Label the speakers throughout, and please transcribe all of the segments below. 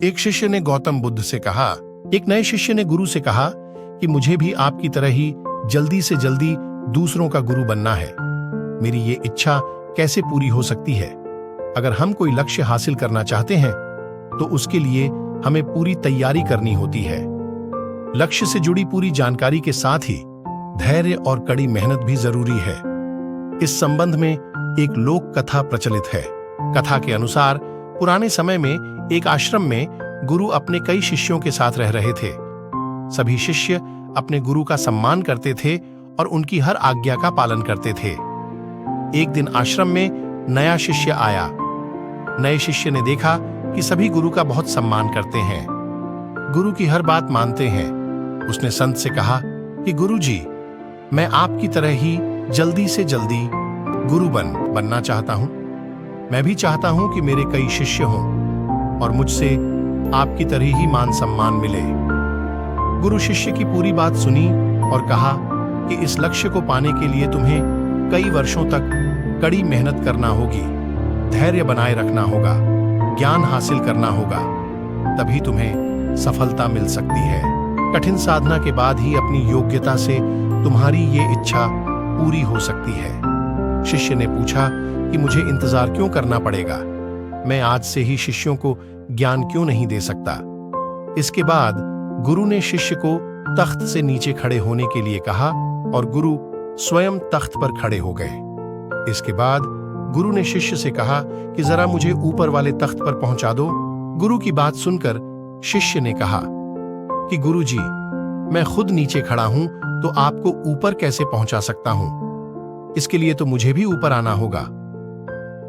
Speaker 1: एक शिष्य ने गौतम बुद्ध से कहा, एक नए शिष्य ने गुरु से कहा कि मुझे भी आपकी तरह ही जल्दी से जल्दी दूसरों का गुरु बनना है। मेरी ये इच्छा कैसे पूरी हो सकती है? अगर हम कोई लक्ष्य हासिल करना चाहते हैं तो उसके लिए हमें पूरी तैयारी करनी होती है। लक्ष्य से जुड़ी पूरी जानकारी के साथ ही धैर्य और कड़ी मेहनत भी जरूरी है। इस संबंध में एक लोक कथा प्रचलित है। कथा के अनुसार पुराने समय में एक आश्रम में गुरु अपने कई शिष्यों के साथ रह रहे थे। सभी शिष्य अपने गुरु का सम्मान करते थे और उनकी हर आज्ञा का पालन करते थे। एक दिन आश्रम में नया शिष्य आया। नए शिष्य ने देखा कि सभी गुरु का बहुत सम्मान करते हैं, गुरु की हर बात मानते हैं। उसने संत से कहा कि गुरु जी, मैं आपकी तरह ही जल्दी से जल्दी गुरु बनना चाहता हूं। मैं भी चाहता हूं कि मेरे कई शिष्य हों और मुझसे आपकी तरह ही मान सम्मान मिले। गुरु शिष्य की पूरी बात सुनी और कहा कि इस लक्ष्य को पाने के लिए तुम्हें कई वर्षों तक कड़ी मेहनत करना होगी, धैर्य बनाए रखना होगा, ज्ञान हासिल करना होगा, तभी तुम्हें सफलता मिल सकती है। कठिन साधना के बाद ही अपनी योग्यता से तुम्हारी ये इच्छा पूरी हो सकती है। शिष्य ने पूछा कि मुझे इंतजार क्यों करना पड़ेगा? मैं आज से ही शिष्यों को ज्ञान क्यों नहीं दे सकता? इसके बाद गुरु ने शिष्य को तख्त से नीचे खड़े होने के लिए कहा और गुरु स्वयं तख्त पर खड़े हो गए। इसके बाद गुरु ने शिष्य से कहा कि जरा मुझे ऊपर वाले तख्त पर पहुंचा दो। गुरु की बात सुनकर शिष्य ने कहा कि गुरु जी, मैं खुद नीचे खड़ा हूं तो आपको ऊपर कैसे पहुंचा सकता हूं? इसके लिए तो मुझे भी ऊपर आना होगा।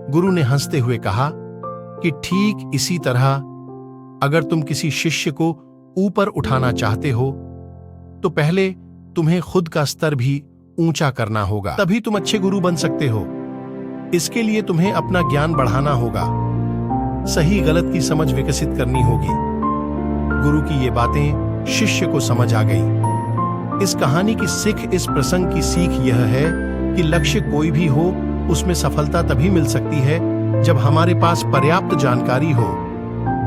Speaker 1: गुरु ने हंसते हुए कहा कि ठीक इसी तरह अगर तुम किसी शिष्य को ऊपर उठाना चाहते हो तो पहले तुम्हें खुद का स्तर भी ऊंचा करना होगा, तभी तुम अच्छे गुरु बन सकते हो। इसके लिए तुम्हें अपना ज्ञान बढ़ाना होगा, सही गलत की समझ विकसित करनी होगी। गुरु की ये बातें शिष्य को समझ आ गई। इस कहानी की इस प्रसंग की सीख यह है कि लक्ष्य कोई भी हो, उसमें सफलता तभी मिल सकती है जब हमारे पास पर्याप्त जानकारी हो,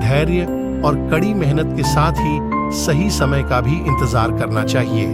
Speaker 1: धैर्य और कड़ी मेहनत के साथ ही सही समय का भी इंतजार करना चाहिए।